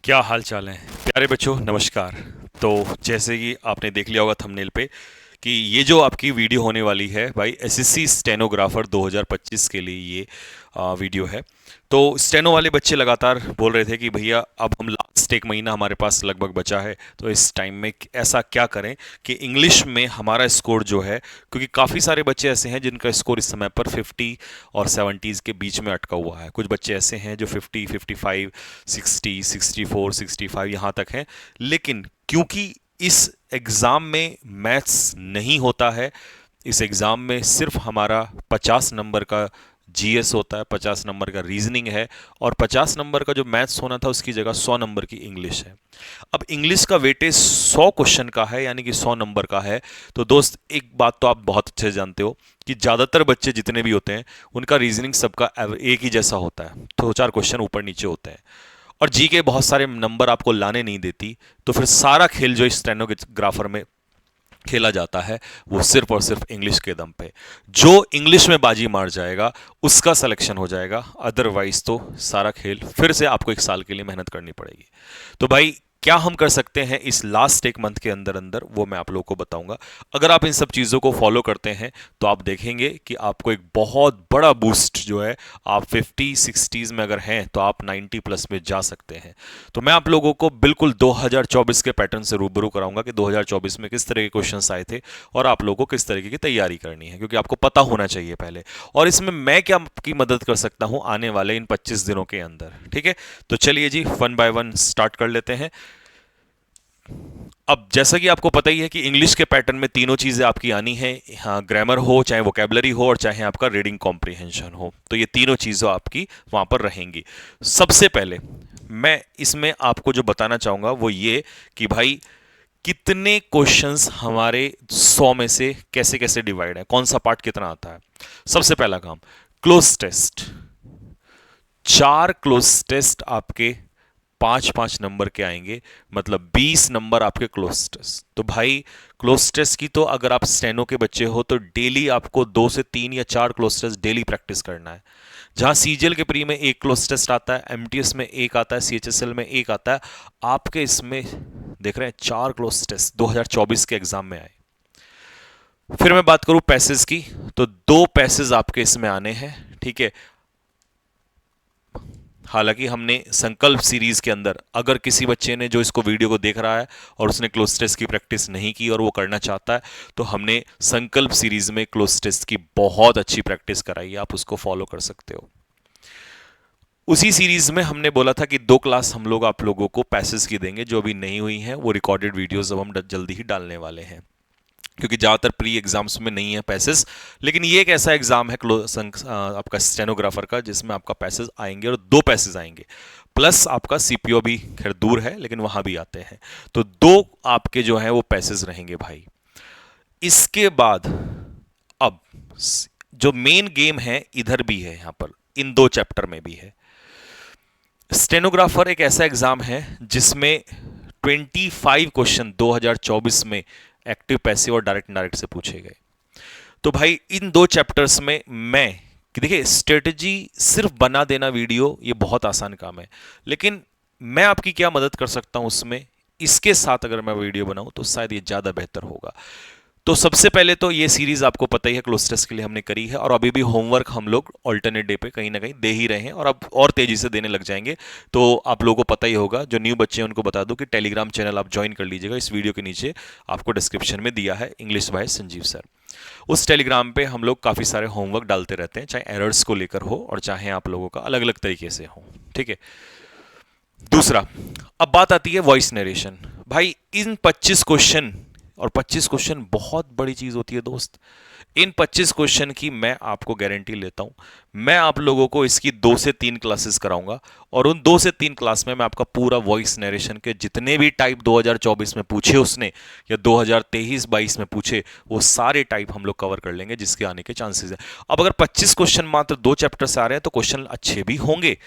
क्या हाल चाल है प्यारे बच्चों। नमस्कार। तो जैसे कि आपने देख लिया होगा थंबनेल पे कि ये जो आपकी वीडियो होने वाली है भाई एसएससी स्टेनोग्राफर 2025 के लिए ये वीडियो है। तो स्टेनो वाले बच्चे लगातार बोल रहे थे कि भैया अब हम लास्ट एक महीना हमारे पास लगभग बचा है, तो इस टाइम में ऐसा क्या करें कि इंग्लिश में हमारा स्कोर जो है, क्योंकि काफ़ी सारे बच्चे ऐसे हैं जिनका स्कोर इस समय पर 50 और 70s के बीच में अटका हुआ है। कुछ बच्चे ऐसे हैं जो 50, 55, 60, 64, 65 यहाँ तक हैं। लेकिन क्योंकि इस एग्ज़ाम में मैथ्स नहीं होता है, इस एग्ज़ाम में सिर्फ हमारा 50 नंबर का जीएस होता है, 50 नंबर का रीजनिंग है और 50 नंबर का जो मैथ्स होना था उसकी जगह 100 नंबर की इंग्लिश है। अब इंग्लिश का वेटेज 100 क्वेश्चन का है, यानी कि 100 नंबर का है। तो दोस्त एक बात तो आप बहुत अच्छे से जानते हो कि ज़्यादातर बच्चे जितने भी होते हैं उनका रीजनिंग सबका एक ही जैसा होता है, दो चार क्वेश्चन ऊपर नीचे होते हैं और जी के बहुत सारे नंबर आपको लाने नहीं देती। तो फिर सारा खेल जो स्टेनोग्राफर में खेला जाता है वो सिर्फ और सिर्फ इंग्लिश के दम पे। जो इंग्लिश में बाजी मार जाएगा उसका सिलेक्शन हो जाएगा, अदरवाइज तो सारा खेल फिर से आपको एक साल के लिए मेहनत करनी पड़ेगी। तो भाई क्या हम कर सकते हैं इस लास्ट एक मंथ के अंदर अंदर, वो मैं आप लोगों को बताऊंगा। अगर आप इन सब चीज़ों को फॉलो करते हैं तो आप देखेंगे कि आपको एक बहुत बड़ा बूस्ट जो है, आप 50 60s में अगर हैं तो आप 90 प्लस में जा सकते हैं। तो मैं आप लोगों को बिल्कुल 2024 के पैटर्न से रूबरू कराऊंगा कि 2024 में किस तरह के क्वेश्चंस आए थे और आप लोगों को किस तरीके की तैयारी करनी है, क्योंकि आपको पता होना चाहिए पहले। और इसमें मैं क्या आपकी मदद कर सकता हूं आने वाले इन 25 दिनों के अंदर। ठीक है, तो चलिए जी वन बाय वन स्टार्ट कर लेते हैं। अब जैसा कि आपको पता ही है कि इंग्लिश के पैटर्न में तीनों चीज़ें आपकी आनी है। हाँ, ग्रामर हो, चाहे वोकेबलरी हो और चाहे आपका रीडिंग कॉम्प्रिहेंशन हो, तो ये तीनों चीज़ें आपकी वहाँ पर रहेंगी। सबसे पहले मैं इसमें आपको जो बताना चाहूँगा वो ये कि भाई कितने क्वेश्चंस हमारे 100 में से कैसे कैसे डिवाइड है, कौन सा पार्ट कितना आता है। सबसे पहला काम, क्लोज टेस्ट। 4 क्लोज टेस्ट आपके 5-5 नंबर के आएंगे, मतलब 20 नंबर आपके क्लोज टेस्ट। तो भाई क्लोज टेस्ट की तो अगर आप स्टेनो के बच्चे हो तो डेली आपको 2 से 3 या 4 क्लोज टेस्ट डेली प्रैक्टिस करना है। जहां सीजीएल के प्री में एक क्लोज टेस्ट आता है, एमटीएस में एक आता है, सीएचएसएल में एक आता है, आपके इसमें देख रहे हैं 4 क्लोज टेस्ट 2024 के एग्जाम में आए। फिर मैं बात करूं पैसेज की, तो 2 पैसेज आपके इसमें आने हैं। ठीक है, हालांकि हमने संकल्प सीरीज के अंदर, अगर किसी बच्चे ने जो इसको वीडियो को देख रहा है और उसने क्लोज टेस्ट की प्रैक्टिस नहीं की और वो करना चाहता है, तो हमने संकल्प सीरीज में क्लोज टेस्ट की बहुत अच्छी प्रैक्टिस कराई है, आप उसको फॉलो कर सकते हो। उसी सीरीज में हमने बोला था कि 2 क्लास हम लोग आप लोगों को पैसेज की देंगे, जो अभी नहीं हुई हैं वो रिकॉर्डेड वीडियोस अब हम जल्दी ही डालने वाले हैं, क्योंकि ज़्यादातर प्री एग्जाम्स में नहीं है पैसेज। लेकिन ये एक ऐसा एग्जाम है आपका स्टेनोग्राफर का जिसमें आपका पैसेज आएंगे और 2 पैसेज आएंगे, प्लस आपका सीपीओ भी खैर दूर है लेकिन वहां भी आते हैं। तो 2 आपके जो है वो पैसेज रहेंगे भाई। इसके बाद अब जो मेन गेम है इधर भी है, यहां पर इन 2 चैप्टर में भी है। स्टेनोग्राफर एक ऐसा एग्जाम है जिसमें 25 क्वेश्चन 2024 में एक्टिव, पैसिव और डायरेक्ट इनडायरेक्ट से पूछे गए। तो भाई इन 2 चैप्टर्स में मैं कि देखिए स्ट्रेटजी सिर्फ बना देना वीडियो ये बहुत आसान काम है, लेकिन मैं आपकी क्या मदद कर सकता हूं उसमें, इसके साथ अगर मैं वीडियो बनाऊं तो शायद ये ज्यादा बेहतर होगा। तो सबसे पहले तो ये सीरीज आपको पता ही है क्लोज टेस्ट के लिए हमने करी है, और अभी भी होमवर्क हम लोग ऑल्टरनेट डे पे कहीं ना कहीं दे ही रहे हैं और अब और तेजी से देने लग जाएंगे। तो आप लोगों को पता ही होगा, जो न्यू बच्चे हैं उनको बता दो कि टेलीग्राम चैनल आप ज्वाइन कर लीजिएगा, इस वीडियो के नीचे आपको डिस्क्रिप्शन में दिया है, इंग्लिश बाय संजीव सर। उस टेलीग्राम पे हम लोग काफ़ी सारे होमवर्क डालते रहते हैं, चाहे एरर्स को लेकर हो और चाहे आप लोगों का अलग अलग तरीके से हो। ठीक है, दूसरा अब बात आती है वॉइस नरेशन। भाई इन 25 क्वेश्चन, और 25 क्वेश्चन बहुत बड़ी चीज होती है दोस्त, इन 25 क्वेश्चन की मैं आपको गारंटी लेता हूं, मैं आप लोगों को इसकी 2 से 3 क्लासेस कराऊंगा और उन 2 से 3 क्लास में मैं आपका पूरा वॉइस नरेशन के जितने भी टाइप 2024 में पूछे उसने या 2023-22 में पूछे वो सारे टाइप हम लोग कवर कर लेंगे जिसके आने के चांसेस है। अब अगर 25 क्वेश्चन मात्र 2 चैप्टर से आ रहे हैं तो क्वेश्चन अच्छे भी होंगे,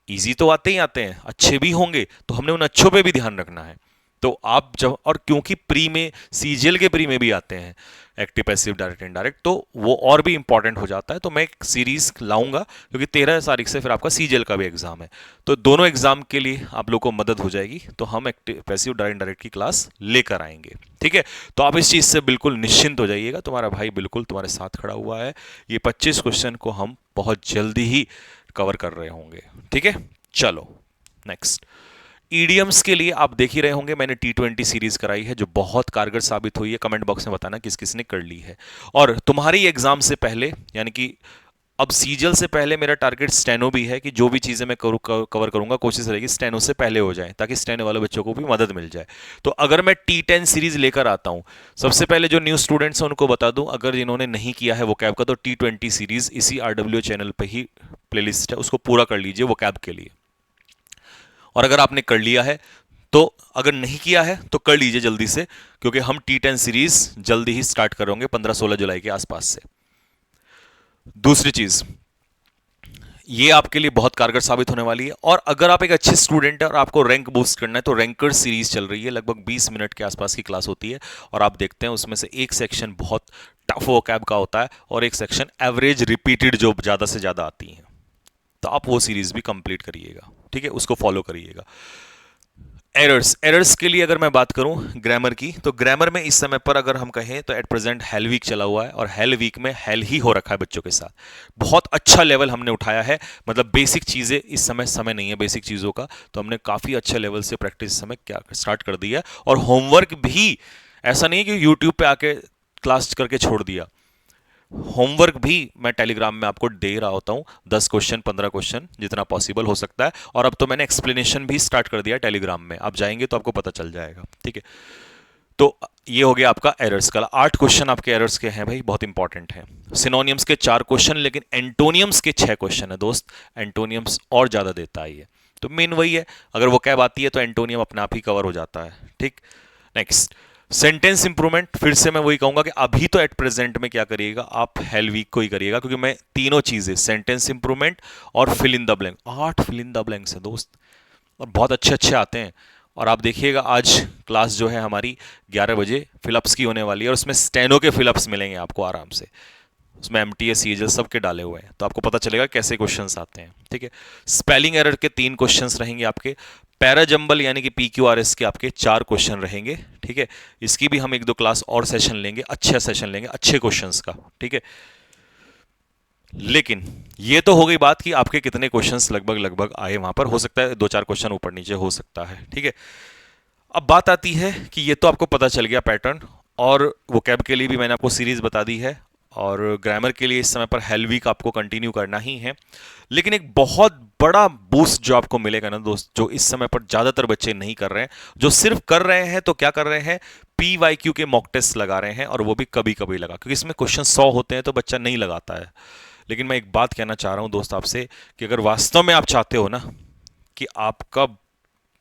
इजी तो आते ही आते हैं, अच्छे भी होंगे, तो हमने उन अच्छों पे भी ध्यान रखना है। तो आप जब, और क्योंकि प्री में सीजीएल के प्री में भी आते हैं एक्टिव पैसिव डायरेक्ट इनडायरेक्ट, तो वो और भी इंपॉर्टेंट हो जाता है। तो मैं एक सीरीज लाऊंगा क्योंकि 13 तारीख से फिर आपका सीजीएल का भी एग्जाम है, तो दोनों एग्जाम के लिए आप लोग को मदद हो जाएगी। तो हम एक्टिव पैसिव डायरेक्ट इनडायरेक्ट की क्लास लेकर आएंगे, ठीक है। तो आप इस चीज से बिल्कुल निश्चिंत हो जाइएगा, तुम्हारा भाई बिल्कुल तुम्हारे साथ खड़ा हुआ है। ये 25 क्वेश्चन को हम बहुत जल्दी ही कवर कर रहे होंगे, ठीक है। चलो नेक्स्ट, ईडीएम्स के लिए आप देख ही रहे होंगे, मैंने T20 सीरीज कराई है जो बहुत कारगर साबित हुई है। कमेंट बॉक्स में बताना किस किस ने कर ली है। और तुम्हारी एग्जाम से पहले, यानी कि अब सीजल से पहले मेरा टारगेट स्टेनो भी है कि जो भी चीजें मैं कवर करूंगा कोशिश रहेगी स्टेनो से पहले हो जाए, ताकि स्टेनो वाले बच्चों को भी मदद मिल जाए। तो अगर मैं T10 सीरीज लेकर आता हूं, सबसे पहले जो न्यू स्टूडेंट्स हैं उनको बता दूं, अगर जिन्होंने नहीं किया है वो कैब का, तो T20 सीरीज इसी RW चैनल पे ही प्लेलिस्ट है, उसको पूरा कर लीजिए वो कैब के लिए। और अगर आपने कर लिया है तो, अगर नहीं किया है तो कर लीजिए जल्दी से, क्योंकि हम T10 सीरीज जल्दी ही स्टार्ट करेंगे 15-16 जुलाई के आसपास से। दूसरी चीज, ये आपके लिए बहुत कारगर साबित होने वाली है। और अगर आप एक अच्छे स्टूडेंट है और आपको रैंक बूस्ट करना है, तो रैंकर सीरीज चल रही है, लगभग 20 मिनट के आसपास की क्लास होती है। और आप देखते हैं उसमें से एक सेक्शन बहुत टफ वोकैब का होता है और एक सेक्शन एवरेज रिपीटेड जो ज्यादा से ज्यादा आती है। तो आप वो सीरीज भी कंप्लीट करिएगा, ठीक है, उसको फॉलो करिएगा। एरर्स के लिए अगर मैं बात करूं ग्रामर की, तो ग्रामर में इस समय पर अगर हम कहें तो एट प्रेजेंट हेल वीक चला हुआ है, और हेल वीक में हेल ही हो रखा है बच्चों के साथ। बहुत अच्छा लेवल हमने उठाया है, मतलब बेसिक चीजें इस समय नहीं है बेसिक चीजों का, तो हमने काफी अच्छे लेवल से प्रैक्टिस इस समय क्या स्टार्ट कर दिया। और होमवर्क भी ऐसा नहीं है कि यूट्यूब पे आके क्लास करके छोड़ दिया, होमवर्क भी मैं टेलीग्राम में आपको दे रहा होता हूं, 10 क्वेश्चन 15 क्वेश्चन जितना पॉसिबल हो सकता है। और अब तो मैंने एक्सप्लेनेशन भी स्टार्ट कर दिया टेलीग्राम में, आप जाएंगे तो आपको पता चल जाएगा, ठीक है। तो ये हो गया आपका एरर्स का। 8 क्वेश्चन आपके एरर्स के हैं भाई, बहुत इंपॉर्टेंट है। सिनोनियम्स के 4 क्वेश्चन, लेकिन एंटोनियम्स के 6 क्वेश्चन है दोस्त। एंटोनियम्स और ज्यादा देता है ये, तो मेन वही है, अगर वो कैब आती है तो एंटोनियम अपने आप ही कवर हो जाता है, ठीक। नेक्स्ट, सेंटेंस इंप्रूवमेंट, फिर से मैं वही कहूंगा कि अभी तो एट प्रेजेंट में क्या करिएगा, आप हेल वीक को ही करिएगा, क्योंकि मैं तीनों चीजें सेंटेंस इंप्रूवमेंट और fill in the blank, 8 fill in the blanks है दोस्त, और बहुत अच्छे अच्छे आते हैं। और आप देखिएगा आज क्लास जो है हमारी 11 बजे फिलअप्स की होने वाली है, और उसमें स्टेनो के फिलअप्स मिलेंगे आपको आराम से, उसमें MTS सीजल सबके डाले हुए हैं, तो आपको पता चलेगा कैसे क्वेश्चंस आते हैं, ठीक है। स्पेलिंग एरर के 3 क्वेश्चंस रहेंगे आपके। पैराजंबल यानी कि PQRS के आपके 4 क्वेश्चन रहेंगे, ठीक है। इसकी भी हम 1-2 क्लास और सेशन लेंगे, अच्छा सेशन लेंगे अच्छे क्वेश्चंस का, ठीक है। लेकिन ये तो हो गई बात कि आपके कितने क्वेश्चंस लगभग लगभग आए वहां पर, हो सकता है 2-4 क्वेश्चन ऊपर नीचे हो सकता है, ठीक है। अब बात आती है कि ये तो आपको पता चल गया पैटर्न, और वोकैब के लिए भी मैंने आपको सीरीज बता दी है, और ग्रामर के लिए इस समय पर हेल वीक आपको कंटिन्यू करना ही है। लेकिन एक बहुत बड़ा बूस्ट जो आपको मिलेगा ना दोस्त, जो इस समय पर ज्यादातर बच्चे नहीं कर रहे हैं, जो सिर्फ कर रहे हैं तो क्या कर रहे हैं, PYQ के मॉक टेस्ट लगा रहे हैं, और वो भी कभी कभी लगा, क्योंकि इसमें क्वेश्चन 100 होते हैं तो बच्चा नहीं लगाता है। लेकिन मैं एक बात कहना चाह रहा हूं दोस्त आपसे, कि अगर वास्तव में आप चाहते हो ना कि आपका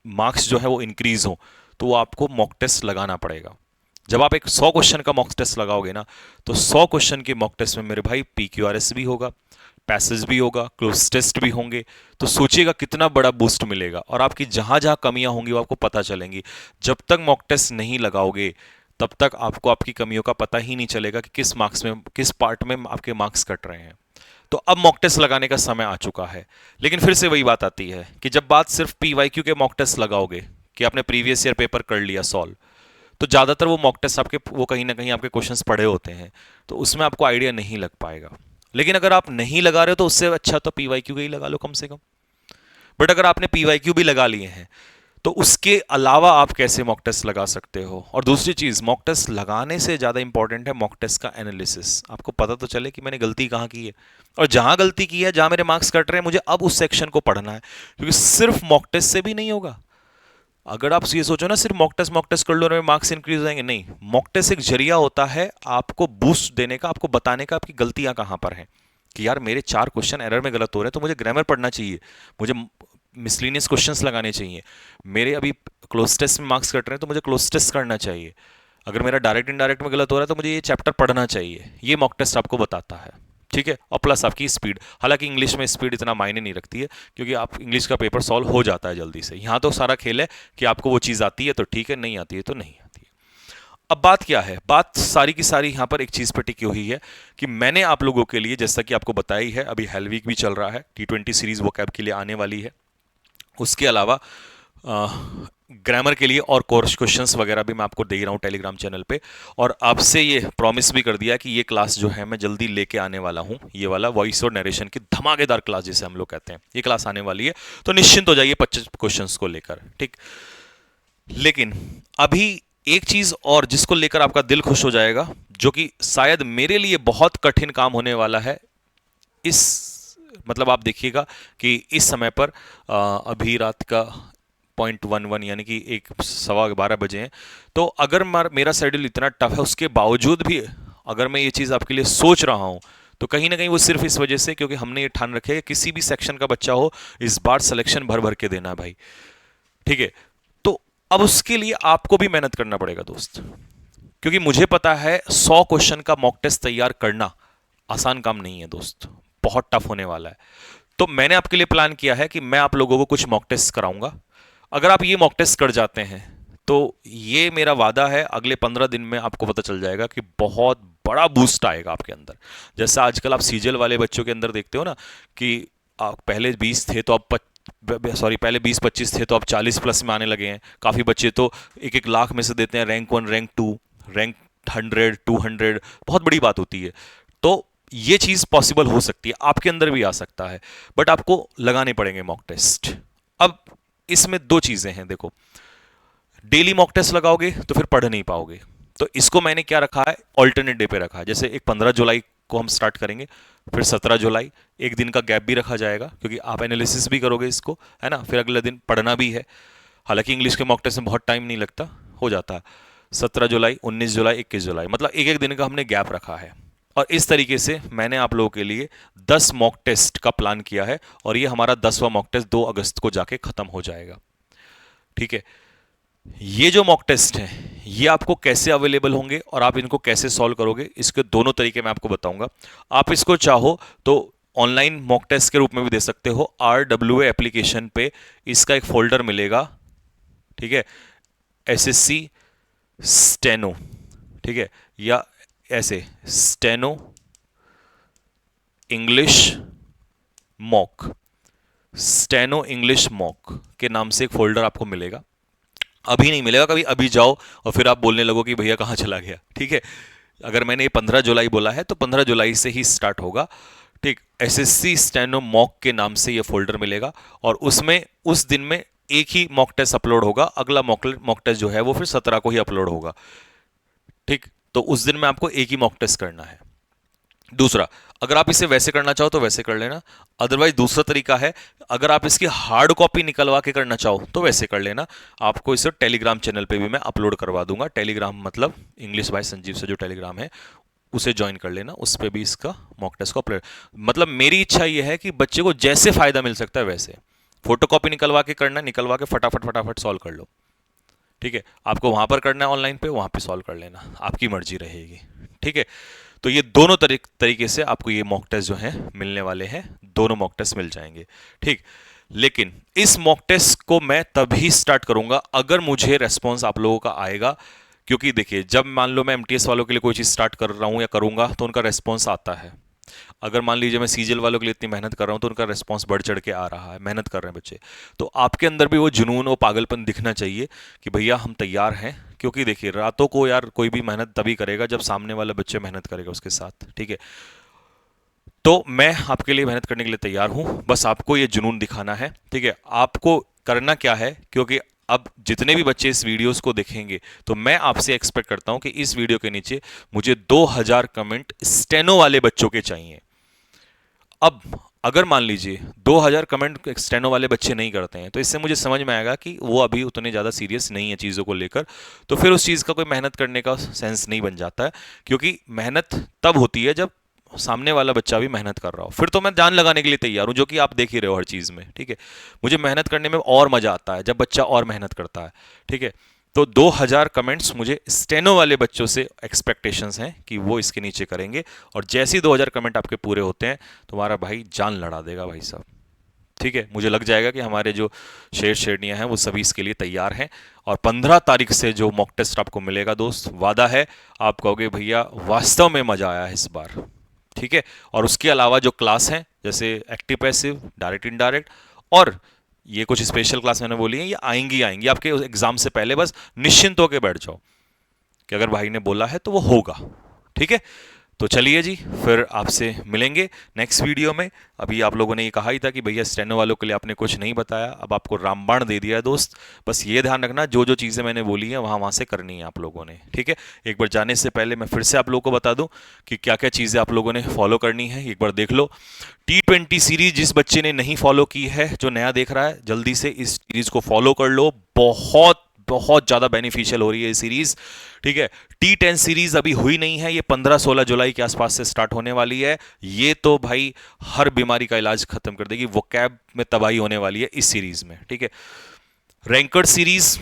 मार्क्स जो है वो इंक्रीज हो, तो आपको मॉक टेस्ट लगाना पड़ेगा। जब आप एक 100 क्वेश्चन का मॉक टेस्ट लगाओगे ना, तो 100 क्वेश्चन के मॉक टेस्ट में मेरे भाई PQRS भी होगा, पैसेज भी होगा, क्लोज टेस्ट भी होंगे। तो सोचिएगा कितना बड़ा बूस्ट मिलेगा, और आपकी जहां जहां कमियां होंगी वो आपको पता चलेंगी। जब तक मॉक टेस्ट नहीं लगाओगे तब तक आपको आपकी कमियों का पता ही नहीं चलेगा कि किस मार्क्स में, किस पार्ट में आपके मार्क्स कट रहे हैं। तो अब मॉक टेस्ट लगाने का समय आ चुका है। लेकिन फिर से वही बात आती है कि जब बात सिर्फ PYQ के मॉक टेस्ट लगाओगे कि आपने प्रीवियस ईयर पेपर कर लिया सॉल्व, तो ज्यादातर वो मॉक टेस्ट आपके वो कहीं ना कहीं आपके क्वेश्चंस पढ़े होते हैं, तो उसमें आपको आइडिया नहीं लग पाएगा। लेकिन अगर आप नहीं लगा रहे हो तो उससे अच्छा तो PYQ का ही लगा लो कम से कम। बट अगर आपने PYQ भी लगा लिए हैं, तो उसके अलावा आप कैसे मॉक टेस्ट लगा सकते हो। और दूसरी चीज, मॉक टेस्ट लगाने से ज्यादा इंपॉर्टेंट है मॉक टेस्ट का एनालिसिस, आपको पता तो चले कि मैंने गलती कहां की है, और जहां गलती की है, जहां मेरे मार्क्स कट रहे हैं, मुझे अब उस सेक्शन को पढ़ना है, क्योंकि सिर्फ मॉक टेस्ट से भी नहीं होगा। अगर आप ये सोचो ना सिर्फ मॉक टेस्ट कर लो और मार्क्स इंक्रीज हो जाएंगे, नहीं, मॉक टेस्ट एक जरिया होता है आपको बूस्ट देने का, आपको बताने का आपकी गलतियां कहां पर हैं, कि यार मेरे 4 क्वेश्चन एरर में गलत हो रहे हैं, तो मुझे ग्रामर पढ़ना चाहिए, मुझे मिसलिनियस क्वेश्चंस लगाने चाहिए, मेरे अभी क्लोज टेस्ट में मार्क्स कट रहे हैं तो मुझे क्लोज टेस्ट करना चाहिए, अगर मेरा डायरेक्ट इनडायरेक्ट में गलत हो रहा है तो मुझे ये चैप्टर पढ़ना चाहिए। ये मॉक टेस्ट आपको बताता है, ठीक है, और प्लस आपकी स्पीड। हालांकि इंग्लिश में स्पीड इतना मायने नहीं रखती है, क्योंकि आप इंग्लिश का पेपर सॉल्व हो जाता है जल्दी से। यहाँ तो सारा खेल है कि आपको वो चीज़ आती है तो ठीक है, नहीं आती है तो नहीं आती है। अब बात क्या है, बात सारी की सारी यहाँ पर एक चीज़ पर टिकी हुई है कि मैंने आप लोगों के लिए, जैसा कि आपको बताई है, अभी हेल वीक भी चल रहा है, T20 सीरीज वोकैब के लिए आने वाली है। उसके अलावा ग्रामर के लिए और कोर्स क्वेश्चंस वगैरह भी मैं आपको दे रहा हूँ टेलीग्राम चैनल पे। और आपसे ये प्रॉमिस भी कर दिया कि ये क्लास जो है मैं जल्दी लेके आने वाला हूँ, ये वाला वॉइस और नरेशन की धमाकेदार क्लास जिसे हम लोग कहते हैं, ये क्लास आने वाली है। तो निश्चिंत हो जाइए 25 क्वेश्चंस को लेकर, ठीक। लेकिन अभी एक चीज और जिसको लेकर आपका दिल खुश हो जाएगा, जो कि शायद मेरे लिए बहुत कठिन काम होने वाला है इस, मतलब आप देखिएगा कि इस समय पर अभी रात का 0.11 यानी कि 1:15 बजे हैं। तो अगर मेरा शेड्यूल इतना टफ है, उसके बावजूद भी अगर मैं ये चीज़ आपके लिए सोच रहा हूँ, तो कहीं ना कहीं वो सिर्फ इस वजह से क्योंकि हमने ये ठान रखे है कि किसी भी सेक्शन का बच्चा हो, इस बार सिलेक्शन भर भर के देना है भाई, ठीक है। तो अब उसके लिए आपको भी मेहनत करना पड़ेगा दोस्त, क्योंकि मुझे पता है 100 क्वेश्चन का मॉक टेस्ट तैयार करना आसान काम नहीं है दोस्त, बहुत टफ होने वाला है। तो मैंने आपके लिए प्लान किया है कि मैं आप लोगों को कुछ मॉक टेस्ट कराऊंगा। अगर आप ये मॉक टेस्ट कर जाते हैं तो ये मेरा वादा है, अगले 15 दिन में आपको पता चल जाएगा कि बहुत बड़ा बूस्ट आएगा आपके अंदर। जैसा आजकल आप सीजल वाले बच्चों के अंदर देखते हो ना कि आप पहले 20 थे तो अब पहले 20-25 थे तो अब 40 प्लस में आने लगे हैं। काफ़ी बच्चे तो 1-1 लाख में से देते हैं, रैंक 1, रैंक 2, रैंक 100, 200, बहुत बड़ी बात होती है। तो ये चीज़ पॉसिबल हो सकती है, आपके अंदर भी आ सकता है, बट आपको लगाने पड़ेंगे मॉक टेस्ट। अब इसमें दो चीज़ें हैं, देखो, डेली मॉक टेस्ट लगाओगे तो फिर पढ़ नहीं पाओगे। तो इसको मैंने क्या रखा है, ऑल्टरनेट डे पे रखा है। जैसे एक 15 जुलाई को हम स्टार्ट करेंगे, फिर 17 जुलाई, एक दिन का गैप भी रखा जाएगा क्योंकि आप एनालिसिस भी करोगे इसको, है ना, फिर अगले दिन पढ़ना भी है। हालांकि इंग्लिश के मॉक टेस्ट में बहुत टाइम नहीं लगता, हो जाता है। 17 जुलाई, 19 जुलाई, 21 जुलाई, मतलब एक एक दिन का हमने गैप रखा है। और इस तरीके से मैंने आप लोगों के लिए 10 मॉक टेस्ट का प्लान किया है, और ये हमारा 10वां मॉक टेस्ट 2 अगस्त को जाके खत्म हो जाएगा, ठीक है। ये जो मॉक टेस्ट हैं ये आपको कैसे अवेलेबल होंगे और आप इनको कैसे सॉल्व करोगे, इसके दोनों तरीके मैं आपको बताऊंगा। आप इसको चाहो तो ऑनलाइन मॉक टेस्ट के रूप में भी दे सकते हो। RWA एप्लीकेशन पे इसका एक फोल्डर मिलेगा, ठीक है, SSC स्टेनो, ठीक है, या ऐसे steno English mock, steno English mock के नाम से एक फोल्डर आपको मिलेगा। अभी नहीं मिलेगा कभी, अभी जाओ और फिर आप बोलने लगो कि भैया कहाँ चला गया, ठीक है। अगर मैंने ये 15 जुलाई बोला है तो 15 जुलाई से ही स्टार्ट होगा, ठीक। SSC स्टेनो मॉक के नाम से ये फोल्डर मिलेगा, और उसमें उस दिन में एक ही मॉक टेस्ट अपलोड होगा। अगला मॉक टेस्ट जो है वो फिर 17 को ही अपलोड होगा, ठीक। तो उस दिन में आपको एक ही मॉक टेस्ट करना है। दूसरा, अगर आप इसे वैसे करना चाहो तो वैसे कर लेना, अदरवाइज दूसरा तरीका है, अगर आप इसकी हार्ड कॉपी निकलवा के करना चाहो तो वैसे कर लेना। आपको इसे टेलीग्राम चैनल पे भी मैं अपलोड करवा दूंगा। टेलीग्राम मतलब इंग्लिश बाय संजीव से जो टेलीग्राम है उसे ज्वाइन कर लेना, उस पर भी इसका मॉक टेस्ट को अपलोड, मतलब मेरी इच्छा यह है कि बच्चे को जैसे फायदा मिल सकता है वैसे। फोटो कॉपी निकलवा के करना, निकलवा के फटाफट फटाफट सॉल्व कर लो, ठीक है। आपको वहां पर करना है ऑनलाइन पे, वहां पे सॉल्व कर लेना, आपकी मर्जी रहेगी, ठीक है। तो ये दोनों तरीके से आपको ये मॉक टेस्ट जो है मिलने वाले हैं, दोनों मॉक टेस्ट मिल जाएंगे, ठीक। लेकिन इस मॉक टेस्ट को मैं तभी स्टार्ट करूंगा अगर मुझे रेस्पॉन्स आप लोगों का आएगा। क्योंकि देखिए, जब मान लो मैं MTS वालों के लिए कोई चीज़ स्टार्ट कर रहा हूं या करूंगा तो उनका रेस्पॉन्स आता है। अगर मान लीजिए मैं सीजल वालों के लिए इतनी मेहनत कर रहा हूं तो उनका रिस्पांस बढ़ चढ़ के आ रहा है, मेहनत कर रहे हैं बच्चे। तो आपके अंदर भी वो जुनून, वो पागलपन दिखना चाहिए कि भैया हम तैयार हैं। क्योंकि देखिए, रातों को यार कोई भी मेहनत तभी करेगा जब सामने वाला बच्चे मेहनत करेगा उसके साथ, ठीक है। तो मैं आपके लिए मेहनत करने के लिए तैयार हूं, बस आपको ये जुनून दिखाना है, ठीक है। आपको करना क्या है, क्योंकि अब जितने भी बच्चे इस वीडियोस को देखेंगे तो मैं आपसे एक्सपेक्ट करता हूं कि इस वीडियो के नीचे मुझे 2000 कमेंट स्टेनो वाले बच्चों के चाहिए। अब अगर मान लीजिए 2000 कमेंट स्टेनो वाले बच्चे नहीं करते हैं तो इससे मुझे समझ में आएगा कि वो अभी उतने ज़्यादा सीरियस नहीं है चीज़ों को लेकर, तो फिर उस चीज़ का कोई मेहनत करने का सेंस नहीं बन जाता है। क्योंकि मेहनत तब होती है जब सामने वाला बच्चा भी मेहनत कर रहा हो, फिर तो मैं जान लगाने के लिए तैयार हूं, जो कि आप देख ही रहे हो हर चीज़ में, ठीक है। मुझे मेहनत करने में और मज़ा आता है जब बच्चा और मेहनत करता है, ठीक है। तो 2000 कमेंट्स मुझे स्टेनो वाले बच्चों से एक्सपेक्टेशंस हैं कि वो इसके नीचे करेंगे, और जैसे ही 2000 कमेंट आपके पूरे होते हैं तुम्हारा भाई जान लड़ा देगा भाई साहब। ठीक है, मुझे लग जाएगा कि हमारे जो शेर शेरनियां हैं वो सभी इसके लिए तैयार हैं, और 15 तारीख से जो मॉक टेस्ट आपको मिलेगा दोस्त, वादा है आप कहोगे भैया वास्तव में मजा आया है इस बार। ठीक है, और उसके अलावा जो क्लास हैं जैसे एक्टिव पैसिव, डायरेक्ट इनडायरेक्ट, और ये कुछ स्पेशल क्लास मैंने बोली है, ये आएंगी आएंगी आपके एग्जाम से पहले, बस निश्चिंत होकर बैठ जाओ कि अगर भाई ने बोला है तो वो होगा। ठीक है, तो चलिए जी, फिर आपसे मिलेंगे नेक्स्ट वीडियो में। अभी आप लोगों ने ये कहा ही था कि भैया स्टेनो वालों के लिए आपने कुछ नहीं बताया, अब आपको रामबाण दे दिया है दोस्त। बस ये ध्यान रखना जो जो चीज़ें मैंने बोली हैं वहाँ वहाँ से करनी है आप लोगों ने। ठीक है, एक बार जाने से पहले मैं फिर से आप लोगों को बता दूं कि क्या क्या चीज़ें आप लोगों ने फॉलो करनी है, एक बार देख लो। T20 सीरीज जिस बच्चे ने नहीं फॉलो की है, जो नया देख रहा है, जल्दी से इस सीरीज को फॉलो कर लो, बहुत बहुत ज़्यादा बेनिफिशियल हो रही है ये सीरीज। ठीक है, T10 सीरीज अभी हुई नहीं है, ये 15-16 जुलाई के आसपास से स्टार्ट होने वाली है। ये तो भाई हर बीमारी का इलाज खत्म कर देगी, वो कैब में तबाही होने वाली है इस सीरीज में। ठीक है, रैंकर्ड सीरीज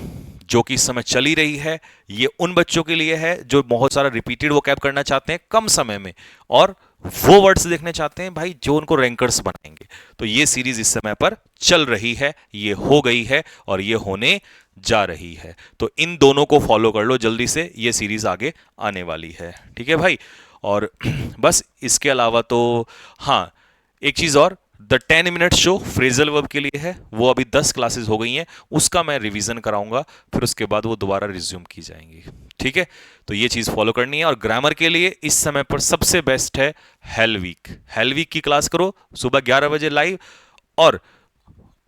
जो कि इस समय चली रही है, ये उन बच्चों के लिए है जो बहुत सारा रिपीटेड वो कैब करना चाहते हैं कम समय में, और वो वर्ड्स देखने चाहते हैं भाई जो उनको रैंकर्स बनाएंगे। तो ये सीरीज इस समय पर चल रही है, ये हो गई है और ये होने जा रही है। तो इन दोनों को फॉलो कर लो जल्दी से, ये सीरीज आगे आने वाली है। ठीक है भाई, और बस इसके अलावा तो हाँ, एक चीज और, the 10 minute show phrasal verb के लिए है, वो अभी 10 क्लासेस हो गई हैं, उसका मैं रिवीजन कराऊंगा, फिर उसके बाद वो दोबारा रिज्यूम की जाएंगी। ठीक है, तो ये चीज फॉलो करनी है। और ग्रामर के लिए इस समय पर सबसे बेस्ट है हेल वीक। हेल वीक की क्लास करो सुबह 11 बजे लाइव, और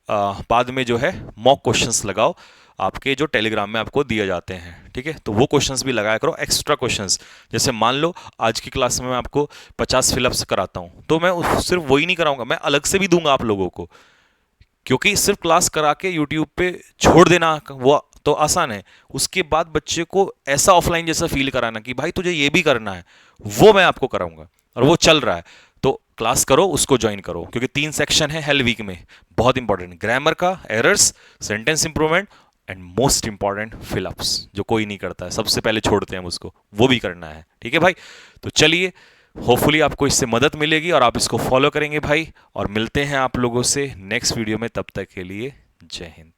बाद में जो है मॉक क्वेश्चंस लगाओ आपके जो टेलीग्राम में आपको दिए जाते हैं। ठीक है, तो वो क्वेश्चंस भी लगाया करो, एक्स्ट्रा क्वेश्चंस। जैसे मान लो आज की क्लास में मैं आपको 50 फिलअप्स कराता हूं, तो मैं सिर्फ वही नहीं कराऊंगा, मैं अलग से भी दूंगा आप लोगों को, क्योंकि सिर्फ क्लास करा के यूट्यूब पे छोड़ देना वो तो आसान है, उसके बाद बच्चे को ऐसा ऑफलाइन जैसा फील कराना कि भाई तुझे ये भी करना है, वो मैं आपको कराऊंगा, और वो चल रहा है। तो क्लास करो, उसको ज्वाइन करो, क्योंकि 3 सेक्शन है हेल वीक में, बहुत इंपॉर्टेंट, ग्रामर का, errors, sentence improvement, and most important fill-ups, जो कोई नहीं करता है, सबसे पहले छोड़ते हैं उसको, वो भी करना है। ठीक है भाई, तो चलिए, होपफुली आपको इससे मदद मिलेगी और आप इसको फॉलो करेंगे भाई, और मिलते हैं आप लोगों से नेक्स्ट वीडियो में, तब तक के लिए जय हिंद।